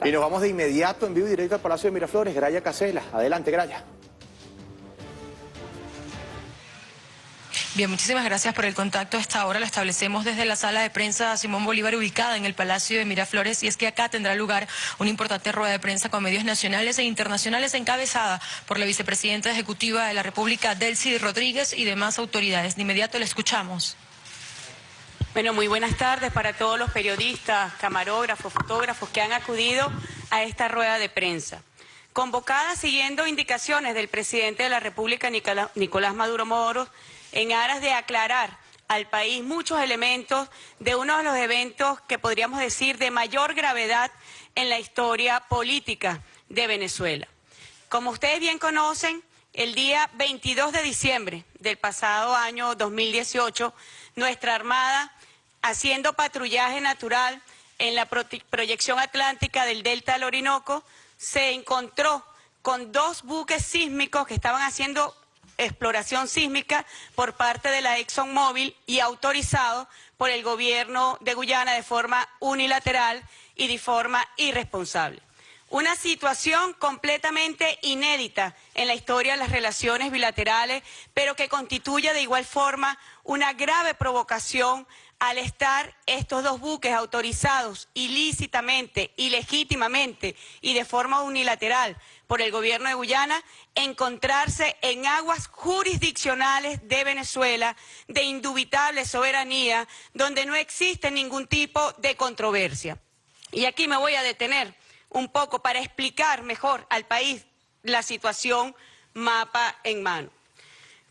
Y nos vamos de inmediato en vivo y directo al Palacio de Miraflores. Graya Casela. Adelante, Graya. Bien, muchísimas gracias por el contacto. A esta hora lo establecemos desde la sala de prensa Simón Bolívar ubicada en el Palacio de Miraflores, y es que acá tendrá lugar una importante rueda de prensa con medios nacionales e internacionales encabezada por la vicepresidenta ejecutiva de la República, Delcy Rodríguez, y demás autoridades. De inmediato le escuchamos. Bueno, muy buenas tardes para todos los periodistas, camarógrafos, fotógrafos que han acudido a esta rueda de prensa. Convocada siguiendo indicaciones del presidente de la República, Nicolás Maduro Moros, en aras de aclarar al país muchos elementos de uno de los eventos que podríamos decir de mayor gravedad en la historia política de Venezuela. Como ustedes bien conocen, el día 22 de diciembre del pasado año 2018, nuestra Armada, haciendo patrullaje natural en la proyección atlántica del Delta del Orinoco, se encontró con dos buques sísmicos que estaban haciendo exploración sísmica por parte de la ExxonMobil y autorizado por el gobierno de Guyana de forma unilateral y de forma irresponsable. Una situación completamente inédita en la historia de las relaciones bilaterales, pero que constituye de igual forma una grave provocación al estar estos dos buques autorizados ilícitamente, ilegítimamente y de forma unilateral por el gobierno de Guyana, encontrarse en aguas jurisdiccionales de Venezuela, de indubitable soberanía, donde no existe ningún tipo de controversia. Y aquí me voy a detener un poco para explicar mejor al país la situación mapa en mano.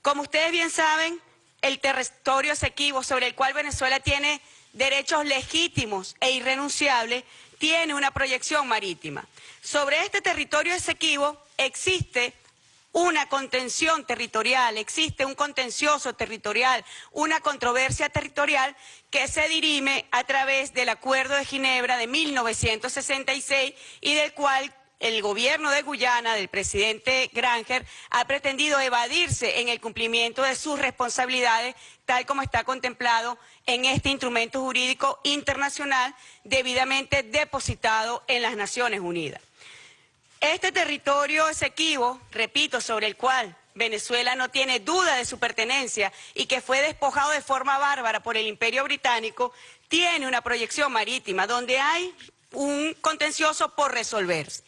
Como ustedes bien saben, el territorio Esequibo, sobre el cual Venezuela tiene derechos legítimos e irrenunciables, tiene una proyección marítima. Sobre este territorio Esequibo existe una contención territorial, existe un contencioso territorial, una controversia territorial que se dirime a través del Acuerdo de Ginebra de 1966 y del cual el gobierno de Guyana, del presidente Granger, ha pretendido evadirse en el cumplimiento de sus responsabilidades, tal como está contemplado en este instrumento jurídico internacional debidamente depositado en las Naciones Unidas. Este territorio Esequibo, repito, sobre el cual Venezuela no tiene duda de su pertenencia y que fue despojado de forma bárbara por el Imperio Británico, tiene una proyección marítima donde hay un contencioso por resolverse.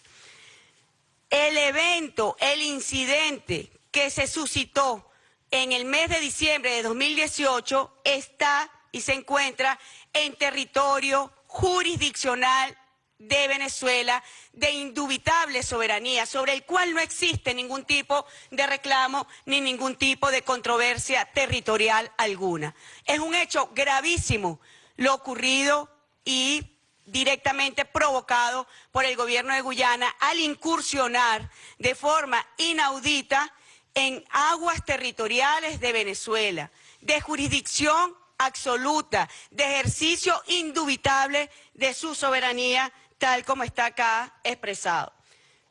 El evento, el incidente que se suscitó en el mes de diciembre de 2018 está y se encuentra en territorio jurisdiccional de Venezuela, de indubitable soberanía, sobre el cual no existe ningún tipo de reclamo ni ningún tipo de controversia territorial alguna. Es un hecho gravísimo lo ocurrido y directamente provocado por el gobierno de Guyana al incursionar de forma inaudita en aguas territoriales de Venezuela, de jurisdicción absoluta, de ejercicio indubitable de su soberanía, tal como está acá expresado.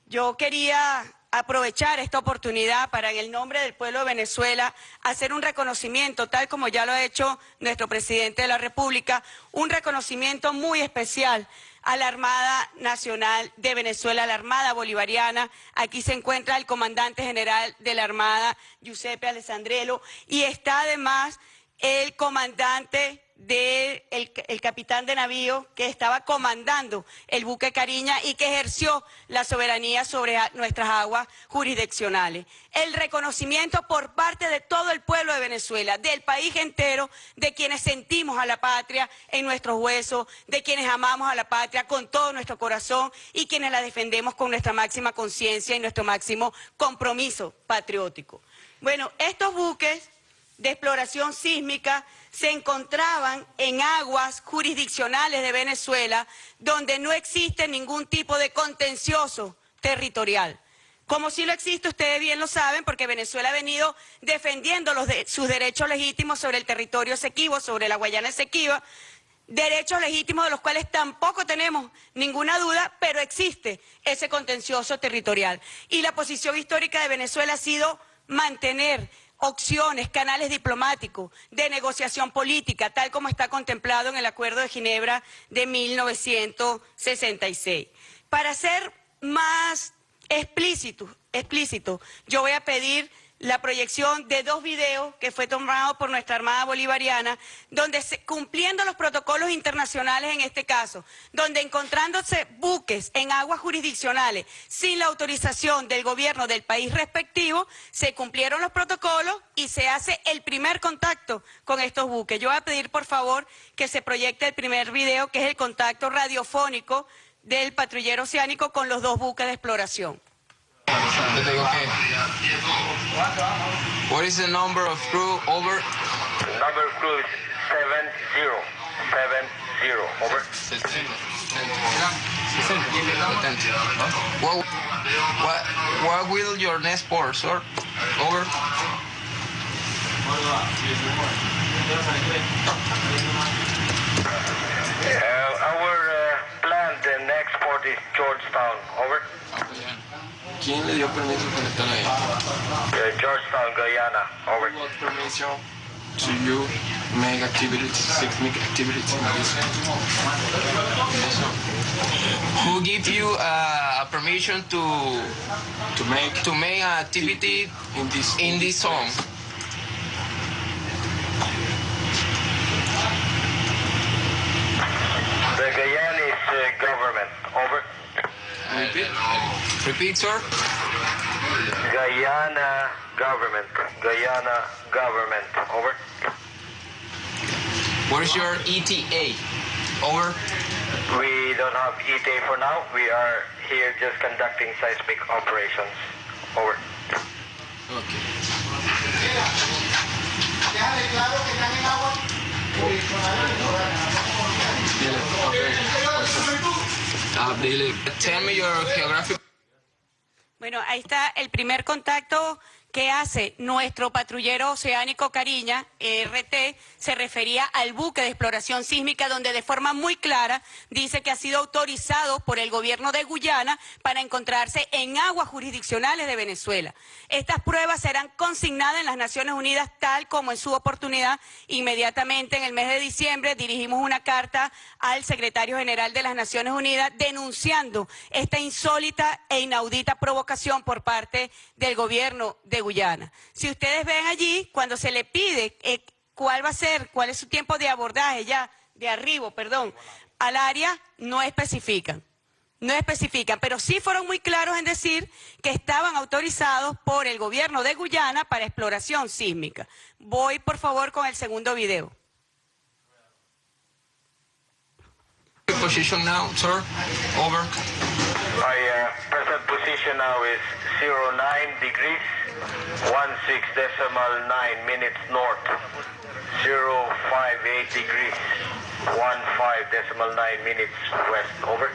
Yo quería aprovechar esta oportunidad para, en el nombre del pueblo de Venezuela, hacer un reconocimiento, tal como ya lo ha hecho nuestro presidente de la República, un reconocimiento muy especial a la Armada Nacional de Venezuela, a la Armada Bolivariana. Aquí se encuentra el comandante general de la Armada, Giuseppe Alessandrello, y está además el comandante el capitán de navío que estaba comandando el buque Cariña y que ejerció la soberanía sobre nuestras aguas jurisdiccionales. El reconocimiento por parte de todo el pueblo de Venezuela, del país entero, de quienes sentimos a la patria en nuestros huesos, de quienes amamos a la patria con todo nuestro corazón y quienes la defendemos con nuestra máxima conciencia y nuestro máximo compromiso patriótico. Bueno, estos buques de exploración sísmica se encontraban en aguas jurisdiccionales de Venezuela donde no existe ningún tipo de contencioso territorial. Como sí lo existe, ustedes bien lo saben, porque Venezuela ha venido defendiendo sus derechos legítimos sobre el territorio Esequibo, sobre la Guayana Esequiba, derechos legítimos de los cuales tampoco tenemos ninguna duda, pero existe ese contencioso territorial. Y la posición histórica de Venezuela ha sido mantener opciones, canales diplomáticos, de negociación política, tal como está contemplado en el Acuerdo de Ginebra de 1966. Para ser más explícito, yo voy a pedir la proyección de 2 videos que fue tomado por nuestra Armada Bolivariana, donde cumpliendo los protocolos internacionales en este caso, donde encontrándose buques en aguas jurisdiccionales sin la autorización del gobierno del país respectivo, se cumplieron los protocolos y se hace el primer contacto con estos buques. Yo voy a pedir por favor que se proyecte el primer video, que es el contacto radiofónico del patrullero oceánico con los 2 buques de exploración. Yo te digo que... What is the number of crew? Over. Number of crew is 70. Over. 70. What will your next port, sir? Over. Our planned next port is Georgetown. Over. ¿Quién le dio permiso para estar ahí? Georgetown, Guyana. Over. What permission to you make activities, seismic activities in this? Who give you a permission to make activity in this zone? The Guyanese government. Over. Repeat, sir. Guyana government. Over. What is your ETA? Over. We don't have ETA for now. We are here just conducting seismic operations. Over. Okay. Tell me your geographic. Bueno, ahí está el primer contacto que hace nuestro patrullero oceánico Cariña, RT, se refería al buque de exploración sísmica, donde de forma muy clara dice que ha sido autorizado por el gobierno de Guyana para encontrarse en aguas jurisdiccionales de Venezuela. Estas pruebas serán consignadas en las Naciones Unidas tal como en su oportunidad. Inmediatamente en el mes de diciembre dirigimos una carta al secretario general de las Naciones Unidas denunciando esta insólita e inaudita provocación por parte del gobierno de Guyana. Si ustedes ven allí, cuando se le pide cuál es su tiempo de abordaje de arribo, al área, no especifican, pero sí fueron muy claros en decir que estaban autorizados por el gobierno de Guyana para exploración sísmica. Voy, por favor, con el segundo video. Position now, sir. Over. My present position now is 09 degrees, 16.9 minutes north, 058 degrees, 15.9 minutes west. Over.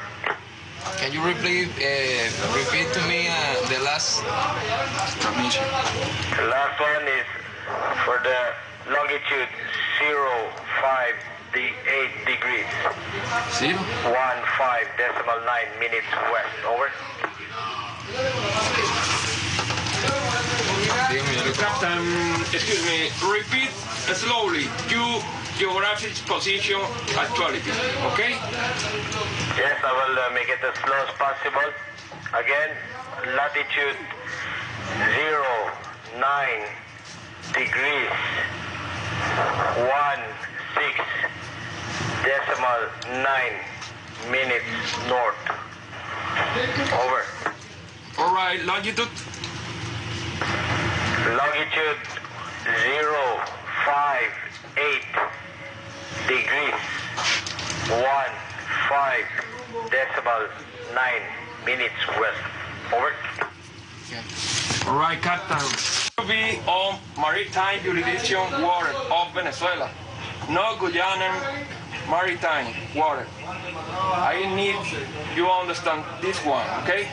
Can you repeat to me the last permission? The last one is for the longitude 058 degrees, 15.9 minutes west. Over. Captain, excuse me, repeat slowly your geographic position actuality, okay? Yes, I will make it as slow as possible. Again, latitude 09 degrees, 16.9 minutes north. Over. All right, longitude? Longitude 058 degrees, 15.9 minutes west. Over. All right, Captain. To be on maritime jurisdiction water of Venezuela, no Guyanan maritime water. I need you understand this one, okay?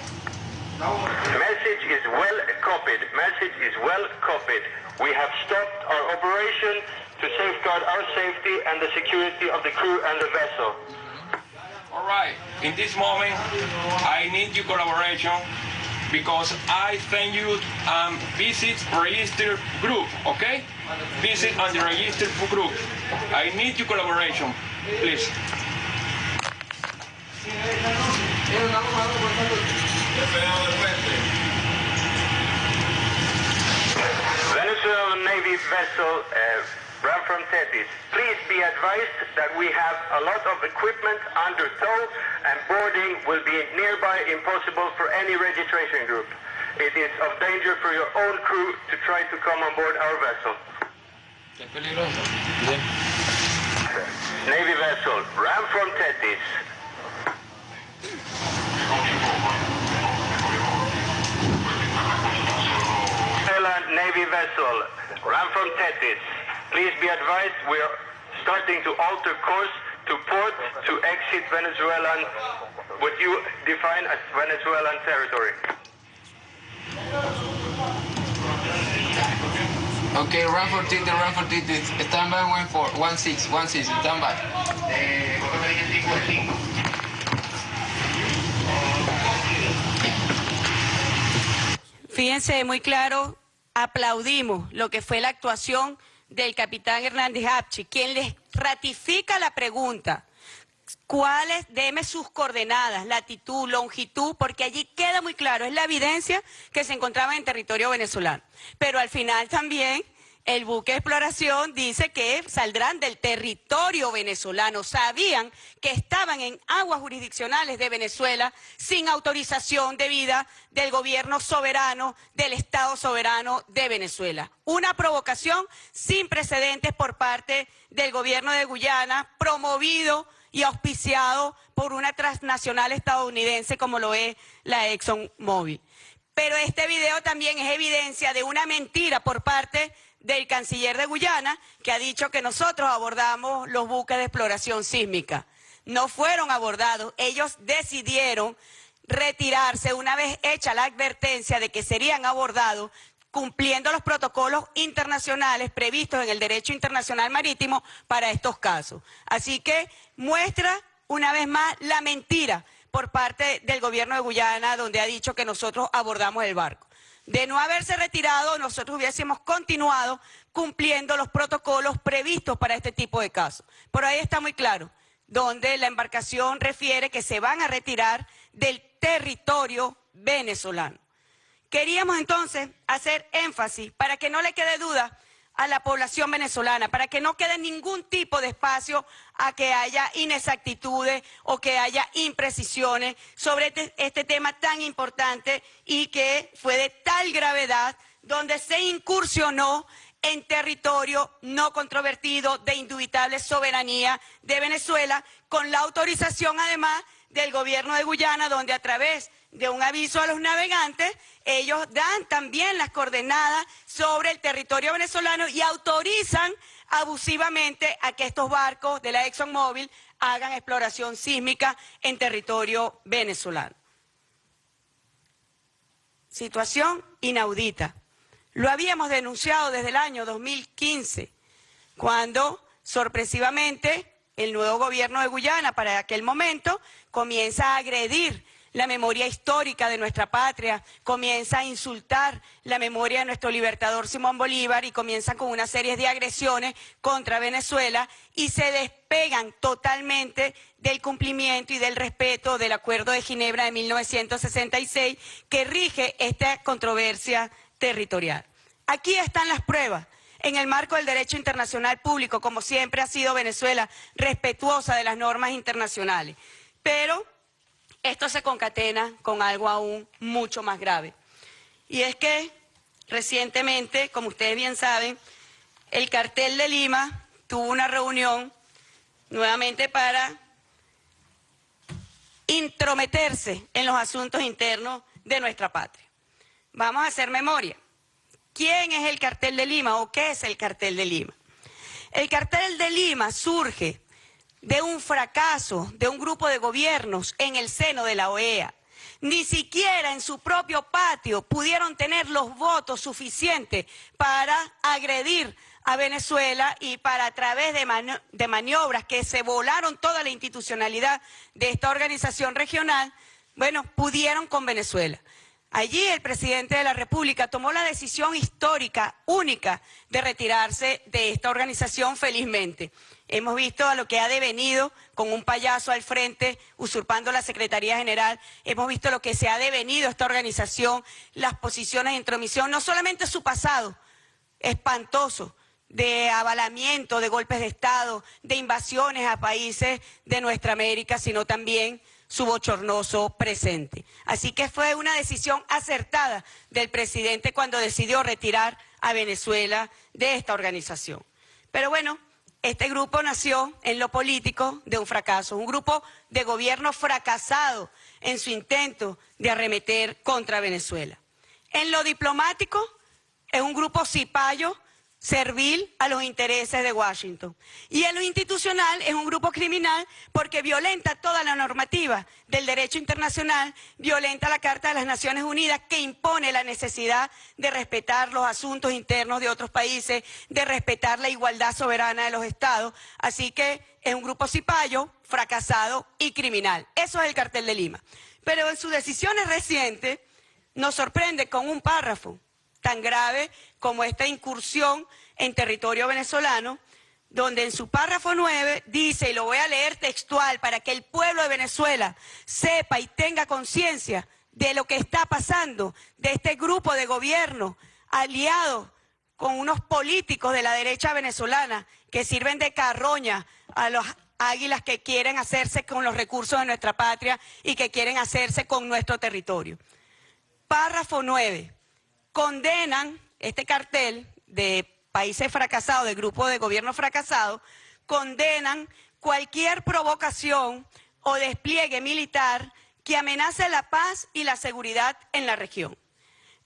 Message is well copied. We have stopped our operation to safeguard our safety and the security of the crew and the vessel. All right. In this moment, I need your collaboration because I send you visit register group, okay? Visit on the register group. I need your collaboration, please. Venezuelan Navy vessel ran from Tetis. Please be advised that we have a lot of equipment under tow and boarding will be nearby impossible for any registration group. It is of danger for your own crew to try to come on board our vessel. Qué peligroso. Bien. Navy vessel ran from Tetis. Navy vessel ran from Tetis. Please be advised we are starting to alter course to port to exit Venezuelan, what you define as Venezuelan territory. Okay, run for Tetis. Stand by 16, stand by. Fíjense muy claro, aplaudimos lo que fue la actuación del capitán Hernández Apchi, quien les ratifica la pregunta. ¿Cuáles? Deme sus coordenadas, latitud, longitud, porque allí queda muy claro, es la evidencia que se encontraba en territorio venezolano. Pero al final también el buque de exploración dice que saldrán del territorio venezolano. Sabían que estaban en aguas jurisdiccionales de Venezuela sin autorización debida del gobierno soberano, del Estado soberano de Venezuela. Una provocación sin precedentes por parte del gobierno de Guyana, promovido y auspiciado por una transnacional estadounidense como lo es la ExxonMobil. Pero este video también es evidencia de una mentira por parte del canciller de Guyana, que ha dicho que nosotros abordamos los buques de exploración sísmica. No fueron abordados, ellos decidieron retirarse una vez hecha la advertencia de que serían abordados, cumpliendo los protocolos internacionales previstos en el derecho internacional marítimo para estos casos. Así que muestra una vez más la mentira por parte del gobierno de Guyana, donde ha dicho que nosotros abordamos el barco. De no haberse retirado, nosotros hubiésemos continuado cumpliendo los protocolos previstos para este tipo de casos. Por ahí está muy claro, donde la embarcación refiere que se van a retirar del territorio venezolano. Queríamos entonces hacer énfasis para que no le quede duda a la población venezolana, para que no quede ningún tipo de espacio a que haya inexactitudes o que haya imprecisiones sobre este tema tan importante y que fue de tal gravedad, donde se incursionó en territorio no controvertido de indubitable soberanía de Venezuela, con la autorización además del gobierno de Guyana, donde a través de un aviso a los navegantes, ellos dan también las coordenadas sobre el territorio venezolano y autorizan abusivamente a que estos barcos de la ExxonMobil hagan exploración sísmica en territorio venezolano. Situación inaudita. Lo habíamos denunciado desde el año 2015, cuando sorpresivamente el nuevo gobierno de Guyana, para aquel momento, comienza a agredir la memoria histórica de nuestra patria, comienza a insultar la memoria de nuestro libertador Simón Bolívar y comienza con una serie de agresiones contra Venezuela y se despegan totalmente del cumplimiento y del respeto del Acuerdo de Ginebra de 1966 que rige esta controversia territorial. Aquí están las pruebas. En el marco del derecho internacional público, como siempre ha sido Venezuela, respetuosa de las normas internacionales. Pero esto se concatena con algo aún mucho más grave. Y es que recientemente, como ustedes bien saben, el cartel de Lima tuvo una reunión nuevamente para intrometerse en los asuntos internos de nuestra patria. Vamos a hacer memoria. ¿Quién es el cartel de Lima o qué es el cartel de Lima? El cartel de Lima surge de un fracaso de un grupo de gobiernos en el seno de la OEA. Ni siquiera en su propio patio pudieron tener los votos suficientes para agredir a Venezuela y para, a través de maniobras que se volaron toda la institucionalidad de esta organización regional, bueno, pudieron con Venezuela. Allí el presidente de la República tomó la decisión histórica, única, de retirarse de esta organización felizmente. Hemos visto a lo que ha devenido con un payaso al frente, usurpando la Secretaría General. Hemos visto lo que se ha devenido esta organización, las posiciones de intromisión, no solamente su pasado espantoso, de avalamiento, de golpes de Estado, de invasiones a países de nuestra América, sino también su bochornoso presente. Así que fue una decisión acertada del presidente cuando decidió retirar a Venezuela de esta organización. Pero bueno, este grupo nació en lo político de un fracaso, un grupo de gobierno fracasado en su intento de arremeter contra Venezuela. En lo diplomático es un grupo cipayo, servil a los intereses de Washington. Y en lo institucional es un grupo criminal porque violenta toda la normativa del derecho internacional, violenta la Carta de las Naciones Unidas que impone la necesidad de respetar los asuntos internos de otros países, de respetar la igualdad soberana de los estados. Así que es un grupo cipayo, fracasado y criminal. Eso es el Cartel de Lima. Pero en sus decisiones recientes nos sorprende con un párrafo tan grave como esta incursión en territorio venezolano, donde en su párrafo 9 dice, y lo voy a leer textual para que el pueblo de Venezuela sepa y tenga conciencia de lo que está pasando, de este grupo de gobierno aliado con unos políticos de la derecha venezolana que sirven de carroña a los águilas que quieren hacerse con los recursos de nuestra patria y que quieren hacerse con nuestro territorio. Párrafo 9. Condenan este cartel de países fracasados, de grupo de gobierno fracasado, condenan cualquier provocación o despliegue militar que amenace la paz y la seguridad en la región.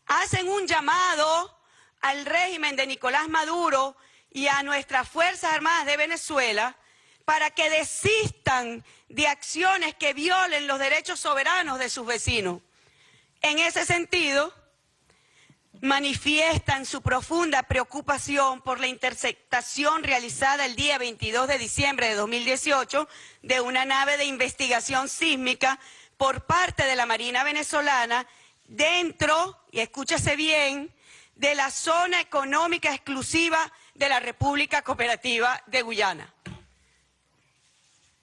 Hacen un llamado al régimen de Nicolás Maduro y a nuestras Fuerzas Armadas de Venezuela para que desistan de acciones que violen los derechos soberanos de sus vecinos. En ese sentido, manifiestan su profunda preocupación por la interceptación realizada el día 22 de diciembre de 2018 de una nave de investigación sísmica por parte de la Marina venezolana dentro, y escúchese bien, de la zona económica exclusiva de la República Cooperativa de Guyana.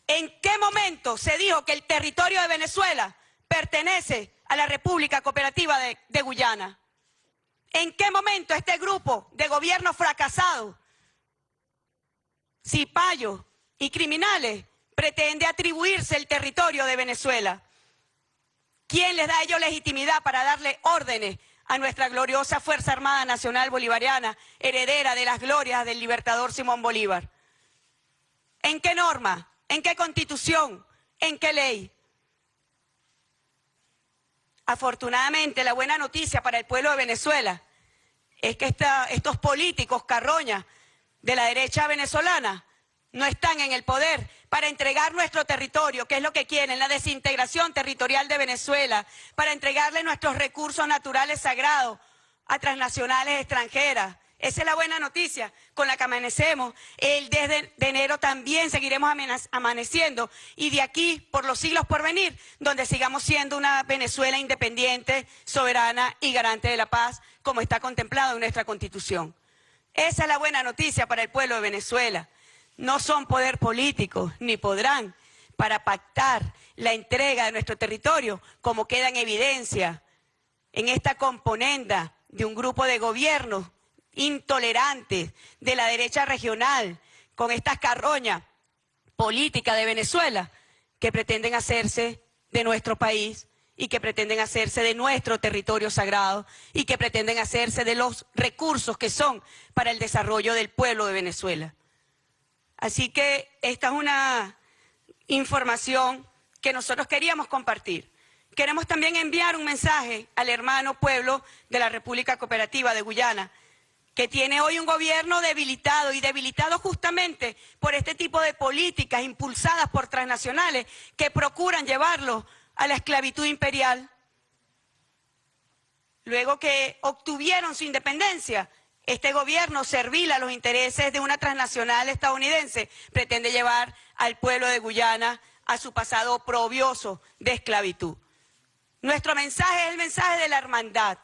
¿En qué momento se dijo que el territorio de Venezuela pertenece a la República Cooperativa de Guyana? ¿En qué momento este grupo de gobierno fracasado, cipayos y criminales pretende atribuirse el territorio de Venezuela? ¿Quién les da a ellos legitimidad para darle órdenes a nuestra gloriosa Fuerza Armada Nacional Bolivariana, heredera de las glorias del libertador Simón Bolívar? ¿En qué norma? ¿En qué constitución? ¿En qué ley? Afortunadamente, la buena noticia para el pueblo de Venezuela es que estos políticos carroñas de la derecha venezolana no están en el poder para entregar nuestro territorio, que es lo que quieren, la desintegración territorial de Venezuela, para entregarle nuestros recursos naturales sagrados a transnacionales extranjeras. Esa es la buena noticia con la que amanecemos. El 10 de enero también seguiremos amaneciendo y de aquí por los siglos por venir, donde sigamos siendo una Venezuela independiente, soberana y garante de la paz, como está contemplado en nuestra Constitución. Esa es la buena noticia para el pueblo de Venezuela. No son poder político, ni podrán, para pactar la entrega de nuestro territorio, como queda en evidencia en esta componenda de un grupo de gobiernos intolerantes de la derecha regional, con estas carroñas políticas de Venezuela que pretenden hacerse de nuestro país y que pretenden hacerse de nuestro territorio sagrado y que pretenden hacerse de los recursos que son para el desarrollo del pueblo de Venezuela. Así que esta es una información que nosotros queríamos compartir. Queremos también enviar un mensaje al hermano pueblo de la República Cooperativa de Guyana, que tiene hoy un gobierno debilitado y debilitado justamente por este tipo de políticas impulsadas por transnacionales que procuran llevarlo a la esclavitud imperial. Luego que obtuvieron su independencia, este gobierno servil a los intereses de una transnacional estadounidense pretende llevar al pueblo de Guyana a su pasado oprobioso de esclavitud. Nuestro mensaje es el mensaje de la hermandad,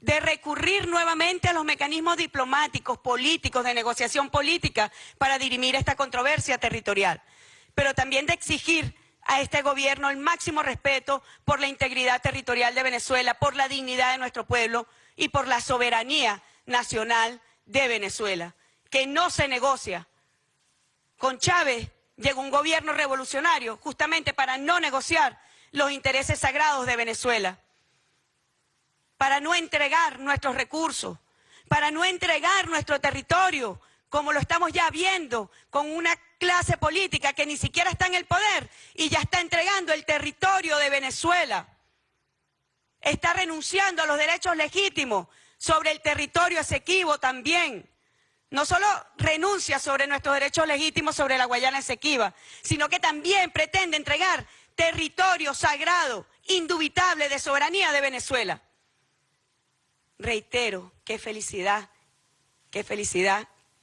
de recurrir nuevamente a los mecanismos diplomáticos, políticos, de negociación política para dirimir esta controversia territorial, pero también de exigir a este gobierno el máximo respeto por la integridad territorial de Venezuela, por la dignidad de nuestro pueblo y por la soberanía nacional de Venezuela, que no se negocia. Con Chávez llegó un gobierno revolucionario justamente para no negociar los intereses sagrados de Venezuela, para no entregar nuestros recursos, para no entregar nuestro territorio, como lo estamos ya viendo con una clase política que ni siquiera está en el poder y ya está entregando el territorio de Venezuela. Está renunciando a los derechos legítimos sobre el territorio Esequibo también. No solo renuncia sobre nuestros derechos legítimos sobre la Guayana Esequiba, sino que también pretende entregar territorio sagrado, indubitable de soberanía de Venezuela. Reitero, qué felicidad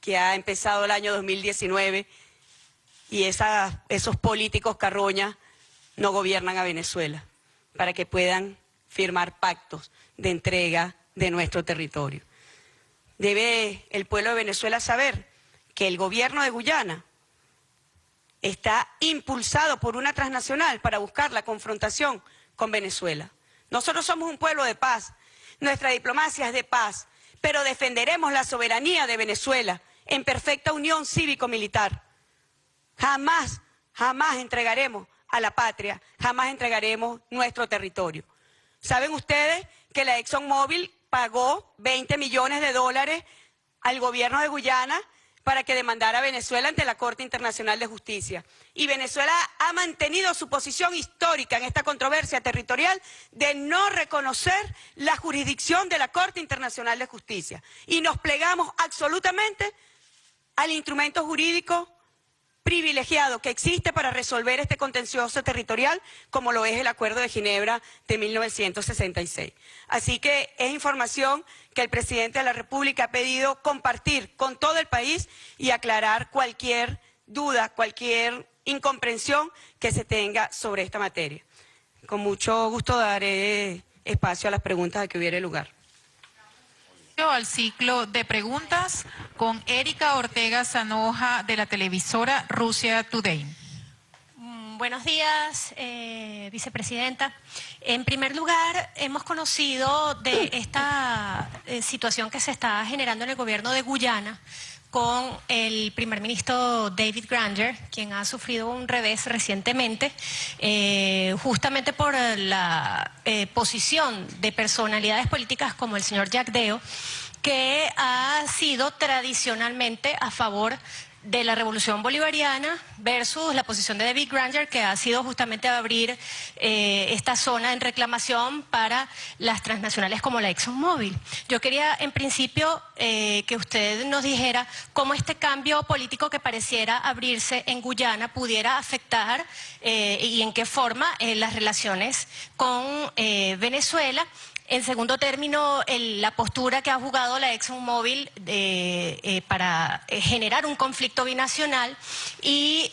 que ha empezado el año 2019 y esos políticos carroñas no gobiernan a Venezuela para que puedan firmar pactos de entrega de nuestro territorio. Debe el pueblo de Venezuela saber que el gobierno de Guyana está impulsado por una transnacional para buscar la confrontación con Venezuela. Nosotros somos un pueblo de paz, nuestra diplomacia es de paz, pero defenderemos la soberanía de Venezuela en perfecta unión cívico-militar. Jamás entregaremos a la patria, jamás entregaremos nuestro territorio. ¿Saben ustedes que la ExxonMobil pagó $20 millones al gobierno de Guyana para que demandara a Venezuela ante la Corte Internacional de Justicia? Y Venezuela ha mantenido su posición histórica en esta controversia territorial de no reconocer la jurisdicción de la Corte Internacional de Justicia. Y nos plegamos absolutamente al instrumento jurídico privilegiado que existe para resolver este contencioso territorial, como lo es el Acuerdo de Ginebra de 1966. Así que es información que el presidente de la República ha pedido compartir con todo el país y aclarar cualquier duda, cualquier incomprensión que se tenga sobre esta materia. Con mucho gusto daré espacio a las preguntas que hubiere lugar. Al ciclo de preguntas con Erika Ortega Sanoja de la televisora Russia Today. Buenos días, vicepresidenta. En primer lugar, hemos conocido de esta situación que se está generando en el gobierno de Guyana con el primer ministro David Granger, quien ha sufrido un revés recientemente, justamente por la posición de personalidades políticas como el señor Jack Deo, que ha sido tradicionalmente a favor de la revolución bolivariana versus la posición de David Granger, que ha sido justamente abrir esta zona en reclamación para las transnacionales como la ExxonMobil. Yo quería, en principio, que usted nos dijera cómo este cambio político que pareciera abrirse en Guyana pudiera afectar y en qué forma las relaciones con Venezuela. En segundo término, la postura que ha jugado la ExxonMobil para generar un conflicto binacional y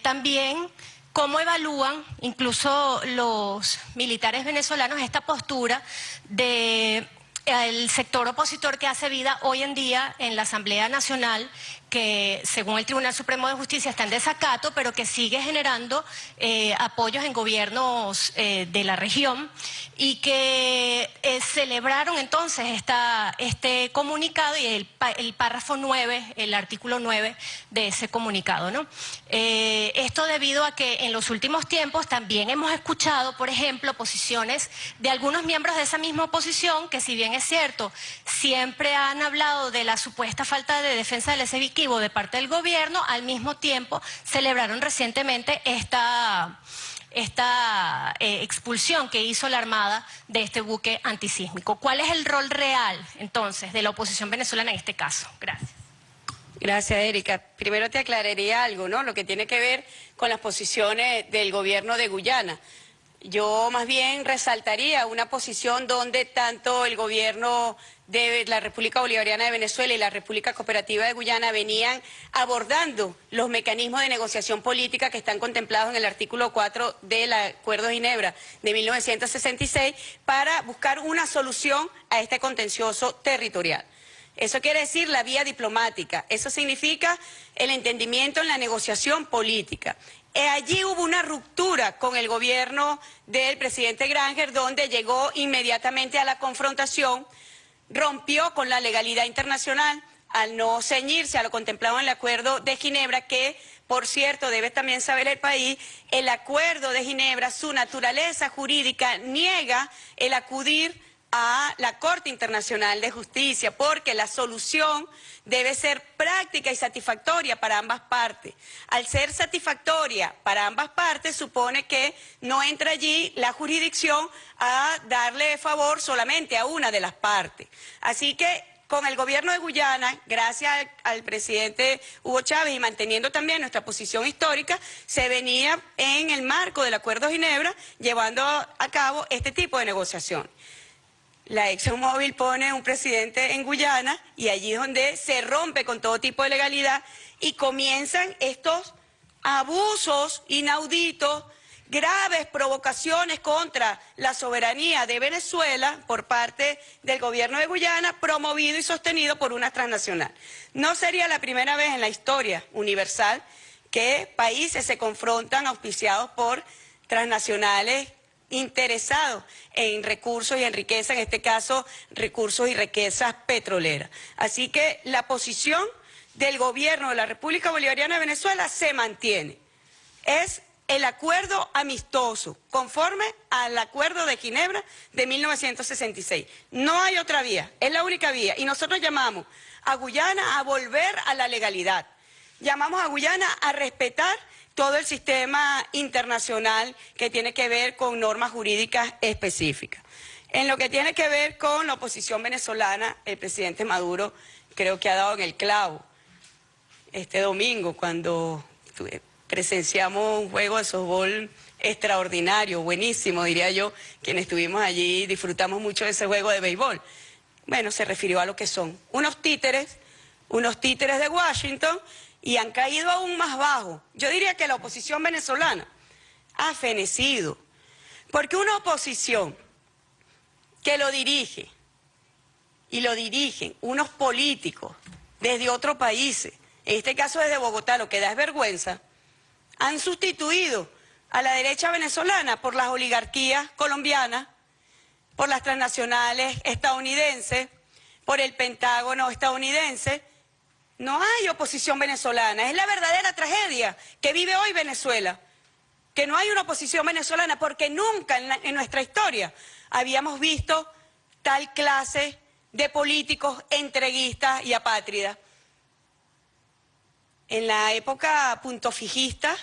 también cómo evalúan incluso los militares venezolanos esta postura del sector opositor que hace vida hoy en día en la Asamblea Nacional, que según el Tribunal Supremo de Justicia está en desacato, pero que sigue generando apoyos en gobiernos de la región y que celebraron entonces este comunicado y el párrafo 9, el artículo 9 de ese comunicado, ¿no? Esto debido a que en los últimos tiempos también hemos escuchado, por ejemplo, posiciones de algunos miembros de esa misma oposición que, si bien es cierto, siempre han hablado de la supuesta falta de defensa del Esequibo de parte del gobierno, al mismo tiempo celebraron recientemente esta expulsión que hizo la Armada de este buque antisísmico. ¿Cuál es el rol real, entonces, de la oposición venezolana en este caso? Gracias. Gracias, Erika. Primero te aclararía algo, ¿no? Lo que tiene que ver con las posiciones del gobierno de Guyana. Yo más bien resaltaría una posición donde tanto el gobierno de la República Bolivariana de Venezuela y la República Cooperativa de Guyana venían abordando los mecanismos de negociación política que están contemplados en el artículo 4 del Acuerdo de Ginebra de 1966 para buscar una solución a este contencioso territorial. Eso quiere decir la vía diplomática, eso significa el entendimiento en la negociación política. Allí hubo una ruptura con el gobierno del presidente Granger, donde llegó inmediatamente a la confrontación, rompió con la legalidad internacional al no ceñirse a lo contemplado en el Acuerdo de Ginebra, que, por cierto, debe también saber el país, el Acuerdo de Ginebra, su naturaleza jurídica, niega el acudir a la Corte Internacional de Justicia, porque la solución debe ser práctica y satisfactoria para ambas partes. Al ser satisfactoria para ambas partes, supone que no entra allí la jurisdicción a darle favor solamente a una de las partes. Así que con el gobierno de Guyana, gracias al presidente Hugo Chávez y manteniendo también nuestra posición histórica, se venía en el marco del Acuerdo de Ginebra llevando a cabo este tipo de negociación. La ExxonMobil pone un presidente en Guyana y allí es donde se rompe con todo tipo de legalidad y comienzan estos abusos inauditos, graves provocaciones contra la soberanía de Venezuela por parte del gobierno de Guyana, promovido y sostenido por una transnacional. No sería la primera vez en la historia universal que países se confrontan auspiciados por transnacionales interesados en recursos y en riqueza, en este caso recursos y riquezas petroleras. Así que la posición del gobierno de la República Bolivariana de Venezuela se mantiene. Es el acuerdo amistoso, conforme al Acuerdo de Ginebra de 1966. No hay otra vía, es la única vía. Y nosotros llamamos a Guyana a volver a la legalidad. Llamamos a Guyana a respetar todo el sistema internacional que tiene que ver con normas jurídicas específicas. En lo que tiene que ver con la oposición venezolana, el presidente Maduro creo que ha dado en el clavo este domingo cuando presenciamos un juego de softball extraordinario, buenísimo, diría yo, quienes estuvimos allí disfrutamos mucho de ese juego de béisbol. Bueno, se refirió a lo que son unos títeres de Washington, y han caído aún más bajo. Yo diría que la oposición venezolana ha fenecido, porque una oposición que lo dirige y lo dirigen unos políticos desde otros países, en este caso desde Bogotá, lo que da es vergüenza, han sustituido a la derecha venezolana por las oligarquías colombianas, por las transnacionales estadounidenses, por el Pentágono estadounidense. No hay oposición venezolana, es la verdadera tragedia que vive hoy Venezuela, que no hay una oposición venezolana, porque nunca en nuestra historia habíamos visto tal clase de políticos entreguistas y apátridas. En la época puntofijista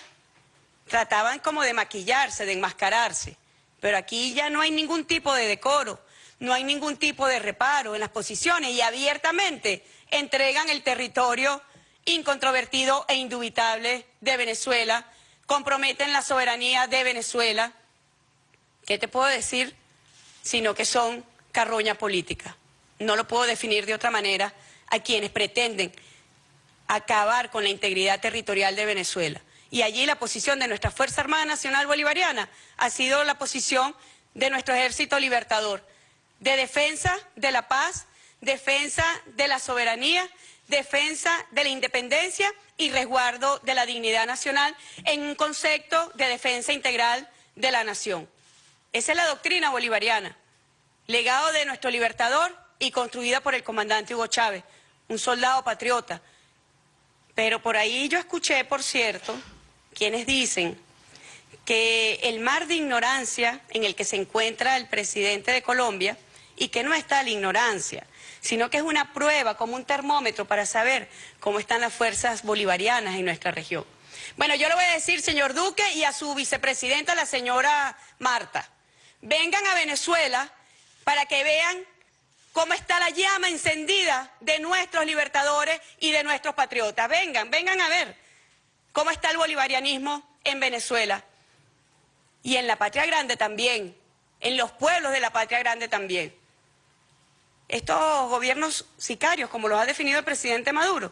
trataban como de maquillarse, de enmascararse, pero aquí ya no hay ningún tipo de decoro, no hay ningún tipo de reparo en las posiciones y abiertamente entregan el territorio incontrovertido e indubitable de Venezuela, comprometen la soberanía de Venezuela. ¿Qué te puedo decir? Sino que son carroña política. No lo puedo definir de otra manera a quienes pretenden acabar con la integridad territorial de Venezuela. Y allí la posición de nuestra Fuerza Armada Nacional Bolivariana ha sido la posición de nuestro Ejército Libertador, de defensa de la paz, defensa de la soberanía, defensa de la independencia y resguardo de la dignidad nacional en un concepto de defensa integral de la nación. Esa es la doctrina bolivariana, legado de nuestro libertador y construida por el comandante Hugo Chávez, un soldado patriota. Pero por ahí yo escuché, por cierto, quienes dicen que el mar de ignorancia en el que se encuentra el presidente de Colombia, y que no está la ignorancia, sino que es una prueba, como un termómetro para saber cómo están las fuerzas bolivarianas en nuestra región. Bueno, yo le voy a decir, señor Duque, y a su vicepresidenta, la señora Marta, vengan a Venezuela para que vean cómo está la llama encendida de nuestros libertadores y de nuestros patriotas. Vengan a ver cómo está el bolivarianismo en Venezuela. y en la patria grande también, en los pueblos de la patria grande también. Estos gobiernos sicarios, como los ha definido el presidente Maduro,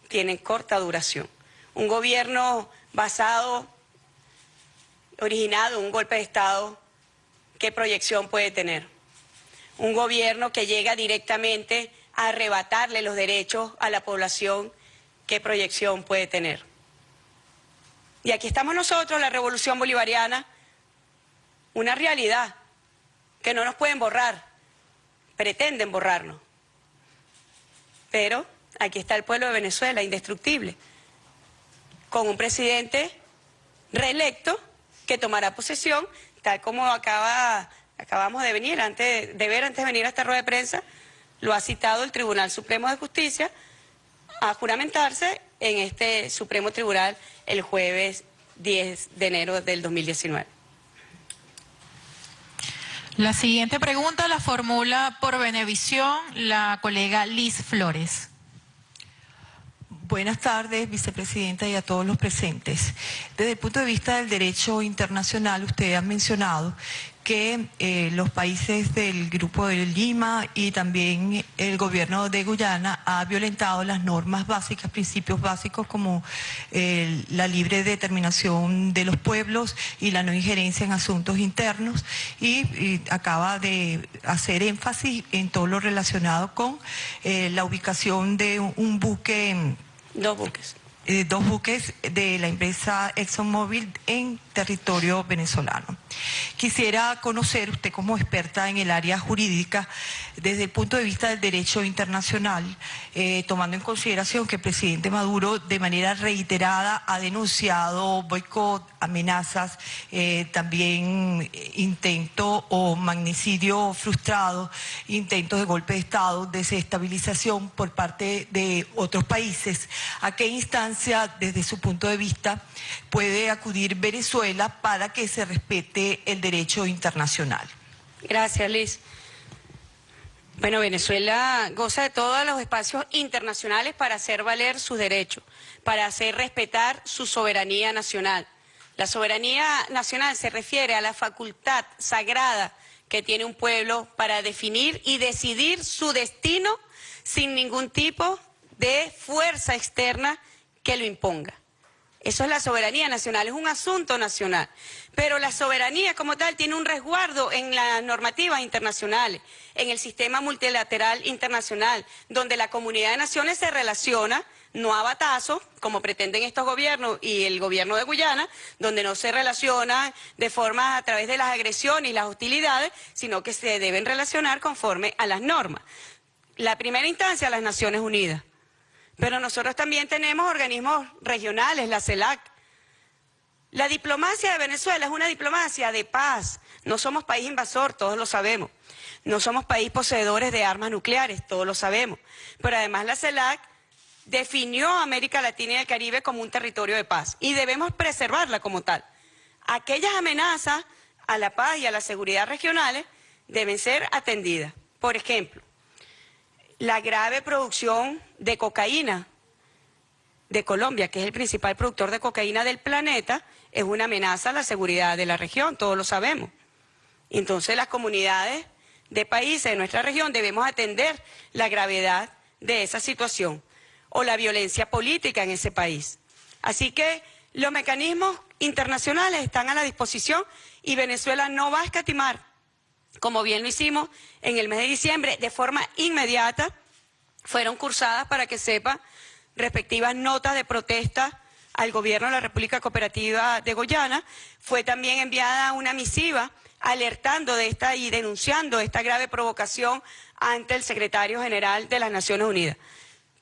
tienen corta duración. Un gobierno originado en un golpe de Estado, ¿qué proyección puede tener? Un gobierno que llega directamente a arrebatarle los derechos a la población, ¿qué proyección puede tener? Y aquí estamos nosotros, la revolución bolivariana, una realidad que no nos pueden borrar, pretenden borrarnos. Pero aquí está el pueblo de Venezuela, indestructible, con un presidente reelecto que tomará posesión, tal como acabamos de ver antes de venir a esta rueda de prensa, lo ha citado el Tribunal Supremo de Justicia a juramentarse en este Supremo Tribunal el jueves 10 de enero del 2019. La siguiente pregunta la formula por Venevisión la colega Liz Flores. Buenas tardes, vicepresidenta, y a todos los presentes. Desde el punto de vista del derecho internacional, usted ha mencionado que los países del Grupo de Lima y también el gobierno de Guyana ha violentado las normas básicas, principios básicos como la libre determinación de los pueblos y la no injerencia en asuntos internos, y acaba de hacer énfasis en todo lo relacionado con la ubicación de un buque. Dos buques de la empresa ExxonMobil en territorio venezolano. Quisiera conocer, usted como experta en el área jurídica, desde el punto de vista del derecho internacional, tomando en consideración que el presidente Maduro de manera reiterada ha denunciado boicot, amenazas, también intento o magnicidio frustrado, intentos de golpe de Estado, desestabilización por parte de otros países. ¿A qué instancia, desde su punto de vista, puede acudir Venezuela para que se respete el derecho internacional? Gracias, Liz. Bueno, Venezuela goza de todos los espacios internacionales para hacer valer sus derechos, para hacer respetar su soberanía nacional. La soberanía nacional se refiere a la facultad sagrada que tiene un pueblo para definir y decidir su destino sin ningún tipo de fuerza externa que lo imponga. Eso es la soberanía nacional, es un asunto nacional. Pero la soberanía como tal tiene un resguardo en las normativas internacionales, en el sistema multilateral internacional, donde la comunidad de naciones se relaciona, no a batazo, como pretenden estos gobiernos y el gobierno de Guyana, donde no se relaciona de forma a través de las agresiones y las hostilidades, sino que se deben relacionar conforme a las normas. La primera instancia, las Naciones Unidas. Pero nosotros también tenemos organismos regionales, la CELAC. La diplomacia de Venezuela es una diplomacia de paz. No somos país invasor, todos lo sabemos. No somos país poseedores de armas nucleares, todos lo sabemos. Pero además la CELAC definió a América Latina y el Caribe como un territorio de paz y debemos preservarla como tal. Aquellas amenazas a la paz y a la seguridad regionales deben ser atendidas. Por ejemplo, la grave producción de cocaína de Colombia, que es el principal productor de cocaína del planeta, es una amenaza a la seguridad de la región, todos lo sabemos. Entonces las comunidades de países de nuestra región debemos atender la gravedad de esa situación o la violencia política en ese país. Así que los mecanismos internacionales están a la disposición y Venezuela no va a escatimar, como bien lo hicimos en el mes de diciembre, de forma inmediata. Fueron cursadas, para que sepa, respectivas notas de protesta al gobierno de la República Cooperativa de Guyana. Fue también enviada una misiva alertando de esta y denunciando esta grave provocación ante el secretario general de las Naciones Unidas,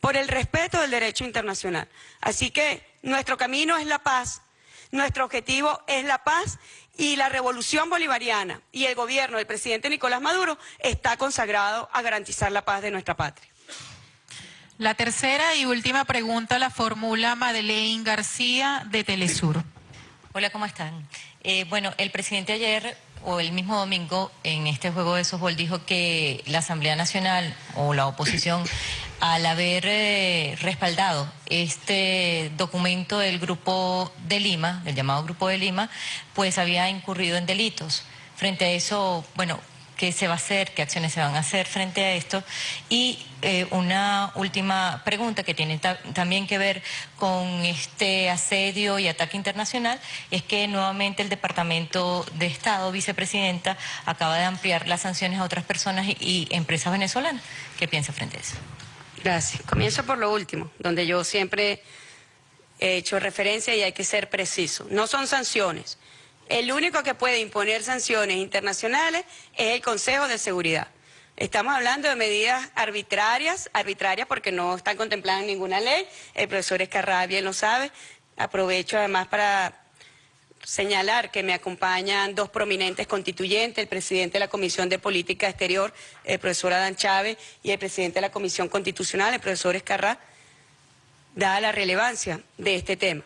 por el respeto del derecho internacional. Así que nuestro camino es la paz, nuestro objetivo es la paz, y la revolución bolivariana y el gobierno del presidente Nicolás Maduro está consagrado a garantizar la paz de nuestra patria. La tercera y última pregunta la formula Madeleine García de Telesur. Hola, ¿cómo están? Bueno, el presidente ayer o el mismo domingo en este juego de softball dijo que la Asamblea Nacional o la oposición al haber respaldado este documento del Grupo de Lima, el llamado Grupo de Lima, pues había incurrido en delitos. Frente a eso, bueno, ¿qué se va a hacer? ¿Qué acciones se van a hacer frente a esto? Y una última pregunta que tiene también que ver con este asedio y ataque internacional, es que nuevamente el Departamento de Estado, vicepresidenta, acaba de ampliar las sanciones a otras personas y empresas venezolanas. ¿Qué piensa frente a eso? Gracias. Comienzo por lo último, donde yo siempre he hecho referencia y hay que ser preciso. No son sanciones. El único que puede imponer sanciones internacionales es el Consejo de Seguridad. Estamos hablando de medidas arbitrarias porque no están contempladas en ninguna ley. El profesor Escarrá bien lo sabe. Aprovecho además para señalar que me acompañan dos prominentes constituyentes, el presidente de la Comisión de Política Exterior, el profesor Adán Chávez, y el presidente de la Comisión Constitucional, el profesor Escarrá, dada la relevancia de este tema.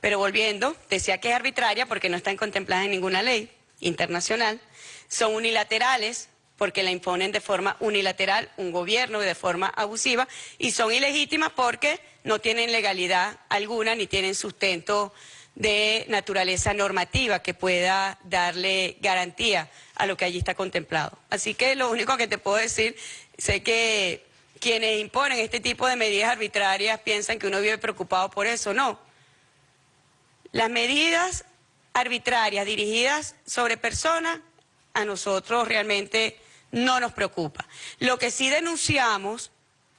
Pero volviendo, decía que es arbitraria porque no están contempladas en ninguna ley internacional, son unilaterales porque la imponen de forma unilateral un gobierno y de forma abusiva, y son ilegítimas porque no tienen legalidad alguna ni tienen sustento de naturaleza normativa que pueda darle garantía a lo que allí está contemplado. Así que lo único que te puedo decir, sé que quienes imponen este tipo de medidas arbitrarias piensan que uno vive preocupado por eso, no. Las medidas arbitrarias dirigidas sobre personas a nosotros realmente no nos preocupa. Lo que sí denunciamos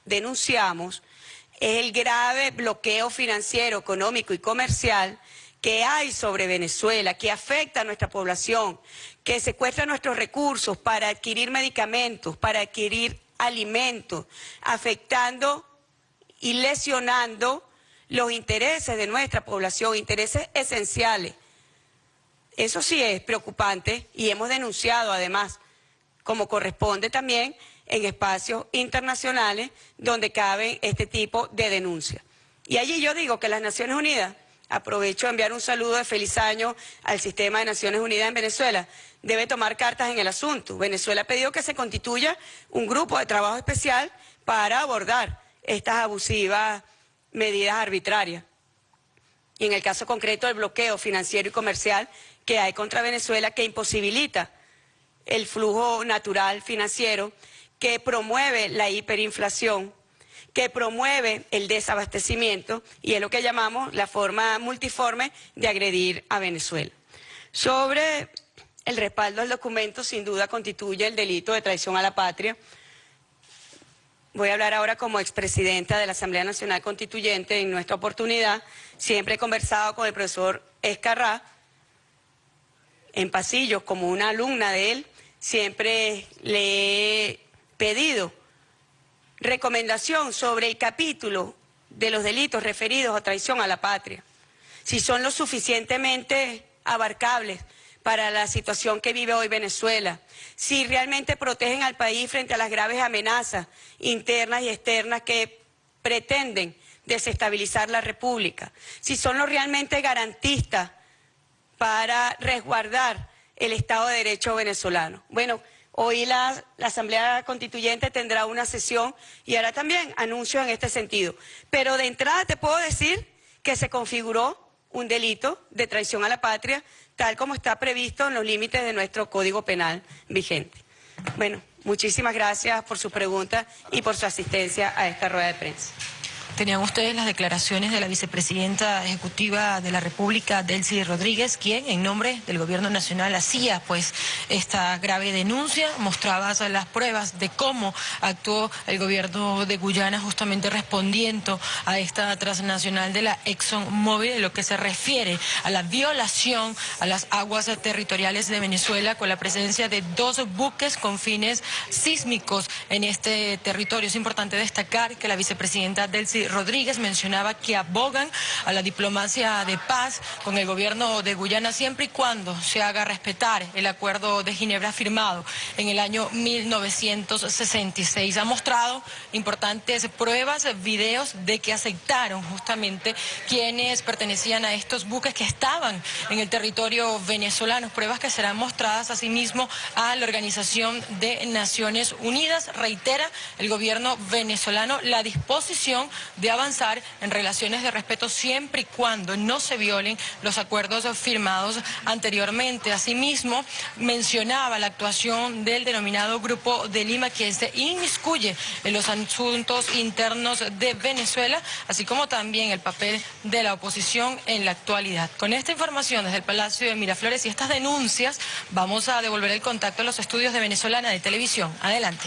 es el grave bloqueo financiero, económico y comercial que hay sobre Venezuela, que afecta a nuestra población, que secuestra nuestros recursos para adquirir medicamentos, para adquirir alimentos, afectando y lesionando los intereses de nuestra población, intereses esenciales. Eso sí es preocupante y hemos denunciado además, como corresponde también en espacios internacionales donde caben este tipo de denuncias. Y allí yo digo que las Naciones Unidas, aprovecho de enviar un saludo de feliz año al sistema de Naciones Unidas en Venezuela, debe tomar cartas en el asunto. Venezuela ha pedido que se constituya un grupo de trabajo especial para abordar estas abusivas medidas arbitrarias. Y en el caso concreto del bloqueo financiero y comercial que hay contra Venezuela, que imposibilita el flujo natural financiero, que promueve la hiperinflación, que promueve el desabastecimiento, y es lo que llamamos la forma multiforme de agredir a Venezuela. Sobre el respaldo al documento, sin duda constituye el delito de traición a la patria. Voy a hablar ahora como expresidenta de la Asamblea Nacional Constituyente. En nuestra oportunidad siempre he conversado con el profesor Escarrá en pasillos como una alumna de él. Siempre le he pedido recomendación sobre el capítulo de los delitos referidos a traición a la patria, si son lo suficientemente abarcables para la situación que vive hoy Venezuela, si realmente protegen al país frente a las graves amenazas internas y externas que pretenden desestabilizar la República, si son los realmente garantistas para resguardar el Estado de Derecho venezolano. Bueno, hoy la Asamblea Constituyente tendrá una sesión y hará también anuncios en este sentido. Pero de entrada te puedo decir que se configuró un delito de traición a la patria, tal como está previsto en los límites de nuestro Código Penal vigente. Bueno, muchísimas gracias por su pregunta y por su asistencia a esta rueda de prensa. Tenían ustedes las declaraciones de la vicepresidenta ejecutiva de la República, Delcy Rodríguez, quien en nombre del gobierno nacional hacía pues esta grave denuncia, mostraba las pruebas de cómo actuó el gobierno de Guyana justamente respondiendo a esta transnacional de la ExxonMobil en lo que se refiere a la violación a las aguas territoriales de Venezuela con la presencia de 2 buques con fines sísmicos en este territorio. Es importante destacar que la vicepresidenta Delcy Delcy Rodríguez mencionaba que abogan a la diplomacia de paz con el gobierno de Guyana siempre y cuando se haga respetar el Acuerdo de Ginebra firmado en el año 1966. Ha mostrado importantes pruebas, videos de que aceptaron justamente quienes pertenecían a estos buques que estaban en el territorio venezolano, pruebas que serán mostradas asimismo a la Organización de Naciones Unidas. Reitera el gobierno venezolano la disposición de avanzar en relaciones de respeto siempre y cuando no se violen los acuerdos firmados anteriormente. Asimismo, mencionaba la actuación del denominado Grupo de Lima, que se inmiscuye en los asuntos internos de Venezuela, así como también el papel de la oposición en la actualidad. Con esta información desde el Palacio de Miraflores y estas denuncias, vamos a devolver el contacto a los estudios de Venezolana de Televisión. Adelante.